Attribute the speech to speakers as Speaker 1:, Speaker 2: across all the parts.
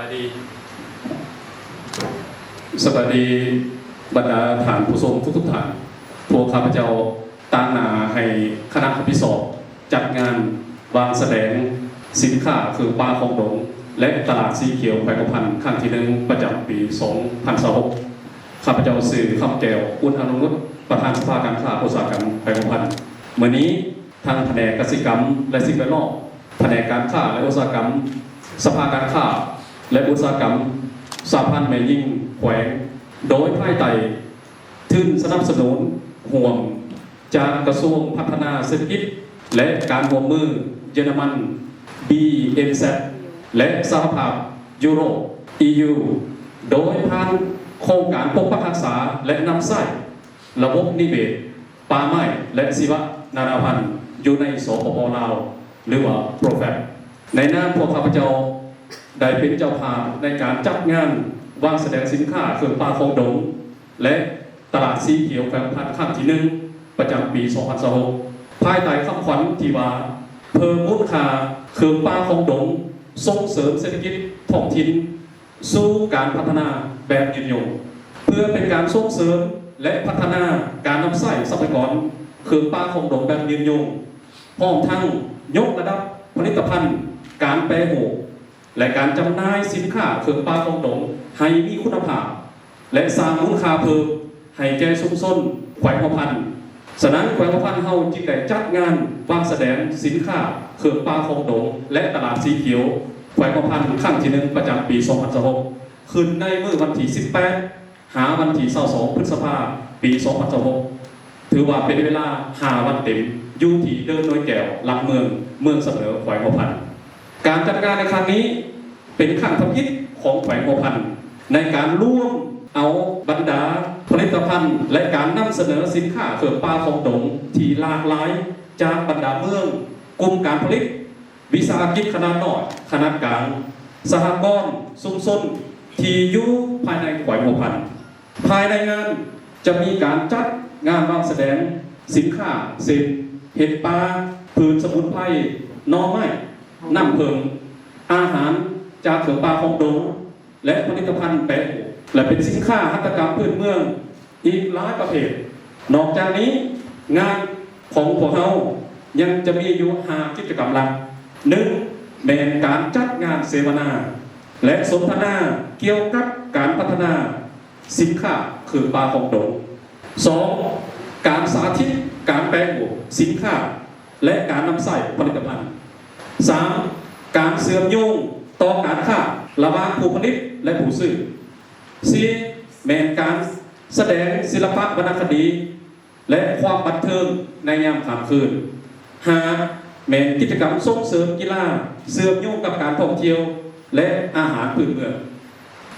Speaker 1: ายดีสวัสดีบรรดาฐานผู้ชมทุกฐานพวกข้าพเจ้าตั้งหน้าให้คณะพิสอบจัดงานวางแสดงสินค้าคือปลาของดงและตลาดสีเขียวแขวงกระพันครั้งที่1ประจำปี2026ข้าพเจ้าสื่อคำแก้วอุ่นอนุรุตประธานสภาการค้าอุตสาหกรรมแขวงกระพันเมื่อนี้ทางแผนกเกษตรกรรมและสิ่งแวดล้อมแผนกการค้าและอุตสาหกรรมสภาการค้าและอุตสาหกรรมสหพันธ์แม่ยิ่งแขวงโดยภายใต้ทุนสนับสนุนห่วงจากกระทรวงพัฒนาเศรษฐกิจและการร่วมมือเยอรมัน BMZ และสหภาพยุโรป EU โดยผ่านโครงการปกปักรักษาและนำใช้ระบบนิเวศป่าไม้และชีวนานาพันธุ์อยู่ในสปป.ลาวหรือว่าโปรแฟกในนามพวกข้าพเจ้าได้เป็นเจ้าภาพในการจัดงานวางแสดงสินค้าเครื่องปลาของดงและตลาดสีเขียวแขวงพันครั้งที่1ประจำปี2026ภายใต้คำขวัญที่ว่าเพิ่มมูลค่าเครื่องปลาของดงส่งเสริมเศรษฐกิจท้องถิ่นสู่การพัฒนาแบบยืนยงเพื่อเป็นการส่งเสริมและพัฒนาการนำใช้ทรัพยากรเครื่องปลาของดงแบบยืนยงพร้อมทั้งยกระดับผลิตภัณฑ์การแปรรูปและการจำหน่ายสินค้าเครื่องปลาของดงให้มีคุณภาพและสร้างมูลค่าเพิ่มให้แก่ชุมชนแขวงกระพันฉะนั้นแขวงกระพันเฮาจึงได้จัดงานวางแสดงสินค้าเครื่องปลาของดงและตลาดสีเขียวแขวงกระพันครั้งที่1ประจำปี2026ขึ้นในมื้อวันที่18หาวันที่22พฤษภาคมปี2026ถือว่าเป็นเวลา5วันเต็มอยู่ที่เดินโดยแก้วหลักเมืองเสมอแขวงกระพันการจัดงานในครั้งนี้เป็นครั้งทำยิตของแขวงกระพันในการร่วมเอาบรรดาผลิตภัณฑ์และการนำเสนอสินค้าเครื่องปลาของดงที่หลากหลายจากบรรดาเมืองกลุ่มการผลิตวิสาหกิจขนาดน้อยขนาดกลางสหกรณ์ชุมชนที่อยู่ภายในแขวงกระพันภายในงานจะมีการจัดงานวางแสดงสินค้าเห็ดปลาพืชสมุนไพรหน่อไม้น้ำเพิงอาหารจากเครื่องปลาของดงและผลิตภัณฑ์แปรรูปและเป็นสินค้าหัตถกรรมพื้นเมืองอีกหลายประเภทนอกจากนี้งานของพวกเรายังจะมีอยู่5กิจกรรมหลัก1เป็นการจัดงานเสวนาและสนทนาเกี่ยวกับการพัฒนาสินค้าเครื่องปลาของดง2การสาธิตการแปรรูปสินค้าและการนำใช้ผลิตภัณฑ์3การเชื่อมโยงต่อการค้าระหว่างผู้ผลิตและผู้ซื้อ4แม่นการแสดงศิลปะวรรณคดีและความบันเทิงในยามค่ำคืน5แม่นกิจกรรมส่งเสริมกีฬาเชื่อมโยงกับการท่องเที่ยวและอาหารพื้นเมือง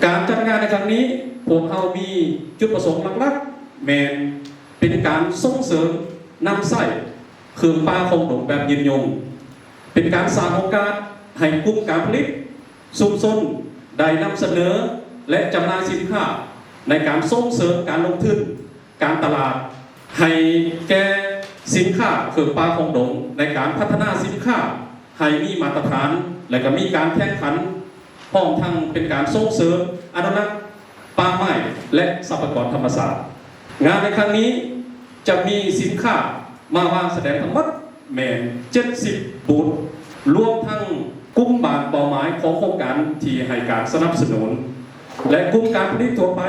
Speaker 1: การจัดงานในครั้งนี้พวกเรามีจุดประสงค์หลักๆแม่นเป็นการส่งเสริมนำใช้เครื่องปลาของดงแบบยืนยงเป็นการสร้างโอกาสให้กลุ่มการผลิตชุมชนได้นำเสนอและจำหน่ายสินค้าในการส่งเสริมการลงทุนการตลาดให้แก่สินค้าเครื่องปลาของดงในการพัฒนาสินค้าให้มีมาตรฐานและก็มีการแข่งขันพร้อมทั้งเป็นการส่งเสริมอนุรักษ์ป่าไม้และทรัพยากรธรรมชาติงานในครั้งนี้จะมีสินค้ามาวางแสดงทั้งหมดแม่น70บูธรวมทั้งกลุ่มบานเป้าหมายของโครงการที่ให้การสนับสนุนและกลุ่มการผลิตทั่วไป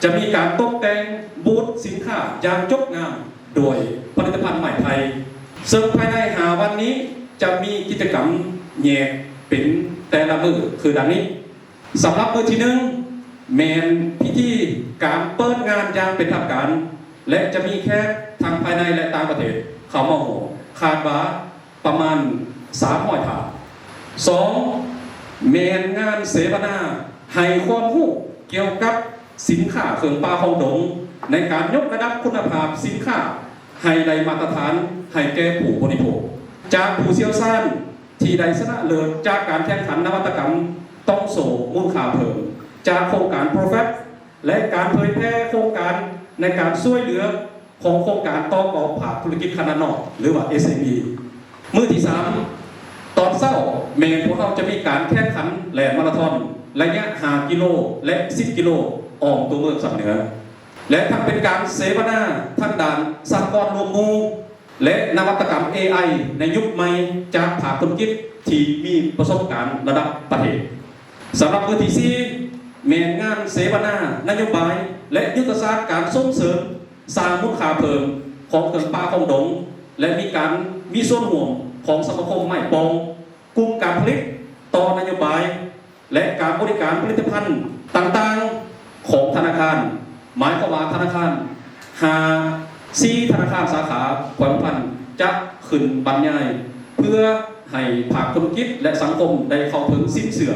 Speaker 1: จะมีการตกแต่งบูธสินค้าอย่างงดงามโดยผลิตภัณฑ์ใหม่ไทยซึ่งภายใน5วันนี้จะมีกิจกรรมแยกเป็นแต่ละมื้อคือดังนี้สำหรับมื้อที่1แม่นพิธีการเปิดงานอย่างเป็นทางการและจะมีแขกทางภายในและต่างประเทศเข้ามาร่วมคาดว่าประมาณ300 ถาด2แม่นงานเสวนาให้ความรู้เกี่ยวกับสินค้าเครื่องปลาของดงในการยกระดับคุณภาพสินค้าให้ได้มาตรฐานให้แก่ผู้บริโภคจากผู้เชี่ยวชาญที่ได้ชนะเลิศจากการแข่งขันนวัตกรรมต้องโสมูลค่าเพิ่มจากโครงการโปรแฟกและการเผยแพร่โครงการในการช่วยเหลือของโครงการต่อกอบผาธุรกิจขนาดน้อยหรือว่า SME มื้อที่3ตอนเช้าแม่พวกเราจะมีการแข่งขันแล่นมาราธอน ระยะ5กิโลและ10กิโลออกตัวเมืองสำเหนือและทั้งเป็นการเสวนาทั้งด้านสหกรณ์รวมหมู่และนวัตกรรม AI ในยุคใหม่จากภาคธุรกิจที่มีประสบการณ์ระดับประเทศสำหรับมื้อที่4แม่นงานเสวนานโยบายและยุทธศาสตร์การส่งเสริมสร้างมูลค่าเพิ่มของเครื่องป่าของดงและมีส่วนร่วมของสมาคมไม้ปองกลุ่มการผลิตต่อนโยบายและการบริการผลิตภัณฑ์ต่างๆของธนาคารหมายความว่าธนาคารธนาคารสาขาแขวงพันจะขึ้นบรรยายเพื่อให้ภาคธุรกิจและสังคมได้เข้าถึงสินเชื่อ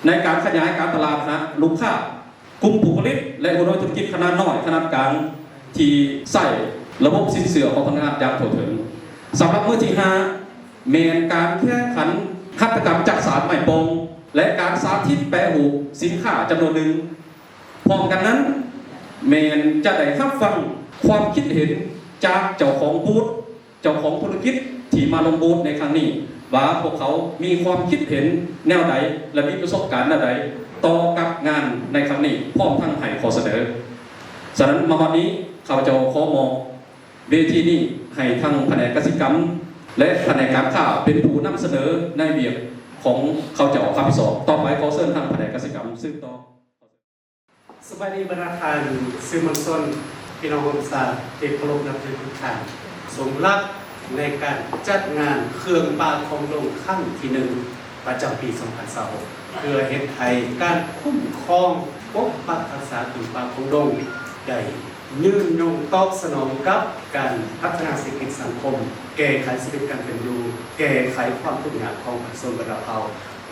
Speaker 1: ในการขยายการตลาดหาลูกค้ากลุ่มผู้ผลิตและผู้ธุรกิจขนาดน้อยขนาดกลางที่ใส่ระบบสินเชื่อของธนาคารอย่างทั่วถึงสำหรับมื้อที่5แมนการแข่งขันหัตถกรรมจักสานไม้ปองและการสาธิตแปรรูปสินค้าจำนวนหนึ่งพร้อมกันนั้นแมนจะได้รับฟังความคิดเห็นจากเจ้าของบูธเจ้าของธุรกิจที่มาลงบูธในครั้งนี้ว่าพวกเขามีความคิดเห็นแนวใดและมีประสบการณ์แนวใดต่อกับงานในครั้งนี้พร้อมทั้งให้ข้อเสนอฉะนั้นมาวันนี้ข้าพเจ้าขอมองเวทีนี้ให้ทั้งแผนกกสิกรรมและแผนกการค้าเป็นผู้นำเสนอในเบียบของข้าพเจ้าข้าพเจ้าต่อไปขอเชิญทางแผนกกสิกรรมซึ่งต่อ
Speaker 2: สวัสดีบรรดาทานสื่อมวลชนพี่น้องผู้ศาสตร์ที่เคารพนับถือทุกท่านสมรักในการจัดงานเครื่องป่าของดงครั้งที่1ประจำปี 2026 เพื่อเฮ็ดให้การคุ้มครองปกปักรักษาเครื่องป่าของดงได้ยืนยงตอบสนองกับการพัฒนาเศรษฐกิจสังคมแก้ไขชีวิตการเป็นอยู่แก้ไขความทุกข์ยากของประชาชนบรรดาเผ่า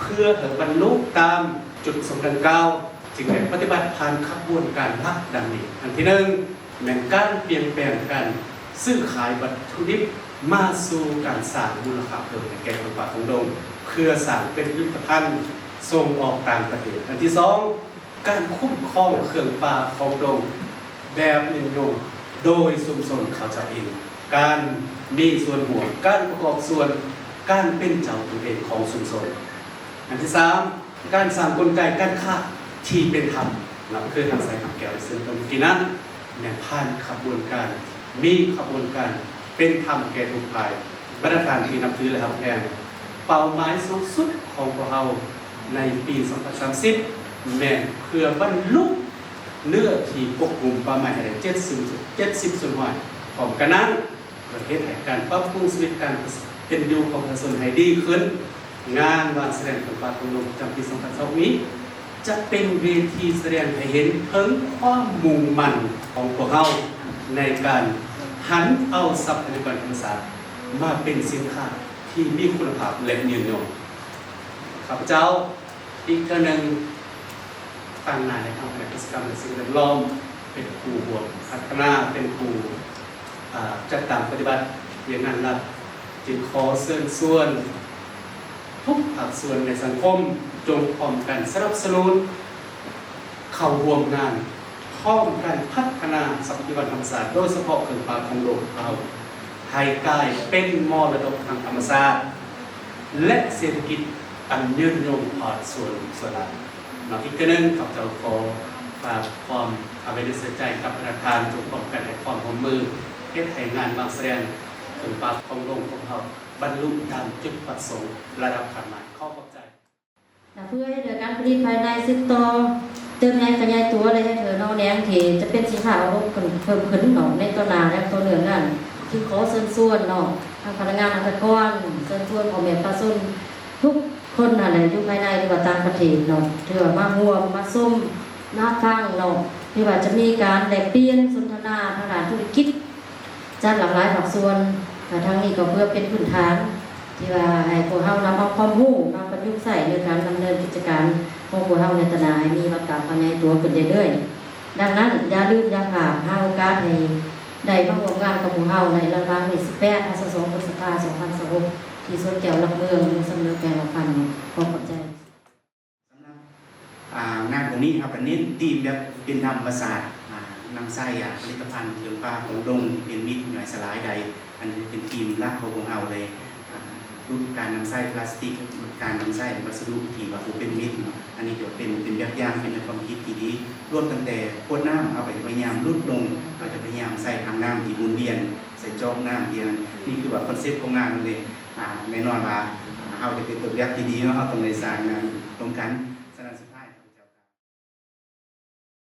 Speaker 2: เพื่อให้บรรลุตามจุดประสงค์ดังกล่าวจึงได้ปฏิบัติผ่านขบวนการหลักดังนี้อันที่1แม่นการเปลี่ยนแปลงการซื้อขายวัตถุดิบมาสู่การสร้างมูลค่าเพิ่มในแก่เครื่องป่าของดงเพื่อสร้างเป็นผลิตภัณฑ์ส่งออกต่างประเทศอันที่2การคุ้มครองเครื่องป่าของดงแบบนิยมโดยชุมชนเขาเจ้าเองการมีส่วนร่วมการประกอบส่วนการเป็นเจ้าตัวเองของชุมชนอันที่3การสร้างกลไกการค้าที่เป็นธรรมนำเครื่องทางสายขับแก้วซึ่งตรงที่นั้นแนวผ่านขบวนการมีขบวนการเป็นธรรมแก่ทุกฝ่ายมาตรฐานที่นับถือและทำแทนเป้าหมายสูงสุดของพวกเราในปี 2030 แม่นเพื่อบรรลุเนื้อที่ควบคุมประมาณ70ส่วนน้อยของกันนั้นประเทศแห่งการปรับปรุงชีวิตการเป็นอยู่ของประชาชนให้ดีขึ้นงานวันแสดงของป่าของดงประจำปี 2020 นี้จะเป็นเวทีแสดงให้เห็นถึงความมุ่งมั่นของพวกเราในการหันเอาทรัพยากรธรรมชาติมาเป็นสินค้าที่มีคุณภาพและยืนยงข้าพเจ้าอีกครั้งหนึ่งตั้งนานในทางกิจกรรมและสิ่งแวดล้อมเป็นครูบวชพัฒนาเป็นครูจัดตามปฏิบัติเรียนงานรัฐจึงขอเชิญชวนทุกภาคส่วนในสังคมจงพร้อมกันสนับสนุนเข้าร่วมงานพร้อมกันพัฒนาทรัพยากรธรรมชาติโดยเฉพาะเครื่องป่าของโลกเราให้กลายเป็นมรดกทางธรรมชาติและเศรษฐกิจอันยืนยงผ่านส่วนละอีกนึงกับเจ้าขอฝากความอาเวนิสใจกับประธานจงพร้อมกันให้ความร่วมมือเฮ็ดให้งานบางแสดงเครื่องป่าของโลกของเราบรรลุตามจุดประสงค์ระดับขันหมายข้อขอบใจ
Speaker 3: เพื่อให้เกิดการผลิตภายในซึ่งต่อเติมงานขยายตัวอะไรให้เธอน้องแนงที่จะเป็นสินค้าเพิ่มขึ้นหน่อในตัวนาและตัวเหนือนั่นที่ขอเชิญชวนเนาะทางพนักงานทางตะก้อนเชิญชวนของแม่ปลาส้มทุกคนอะไรอยู่ภายในหรือว่าต่างประเทศเนาะเถื่อมาห่วงมาส้มหน้าฟังเนาะที่ว่าจะมีการแลกเปลี่ยนสนทนาทางด้านธุรกิจจัดหลากหลายภาคส่วนทางนี้ก็เพื่อเป็นพื้นฐานที่ว่าให้พวกเรานำเอาความรู้มาประยุกต์ใช้ในการดำเนินกิจการของพวกเราในตลาดให้มีวัตถุภายในตัวขึ้นเรื่อยๆดังนั้นอย่าลืมอย่าขาดหาโอกาสให้ได้มาร่วมงานกับพวกเราในระหว่าง18 22 พฤษภาคม 2026ที่สวนแก้วหลักเมืองสำนักแปลงพันธุ์ขอขอบใจ
Speaker 4: สำหรับงานของนี้ครับเน้นธีมแบบเป็นธรรมศาสตร์นำไส้ผลิตภัณฑ์เครื่องป่าของดงเป็นมิตรหน่วยสลายใดอันนี้เป็นทีมหลักของเราเลย ลดการนำใช้พลาสติกลดการนำใช้วัสดุที่ว่าเป็นมิตรเนาะอันนี้จะเป็นแบบอย่างเป็นความคิดที่ดีรวมตั้งแต่ขวดน้ำเอาไปพยายามลดลงเราจะพยายามใส่ทางน้ำที่หมุนเวียนใส่จอกน้ำเวียนนี่คือว่าคอนเซ็ปต์ของงานเลยแน่นอนว่าเราจะเป็นตัวอย่างที่ดีเนาะเราต้องในสร้างงานตรงกัน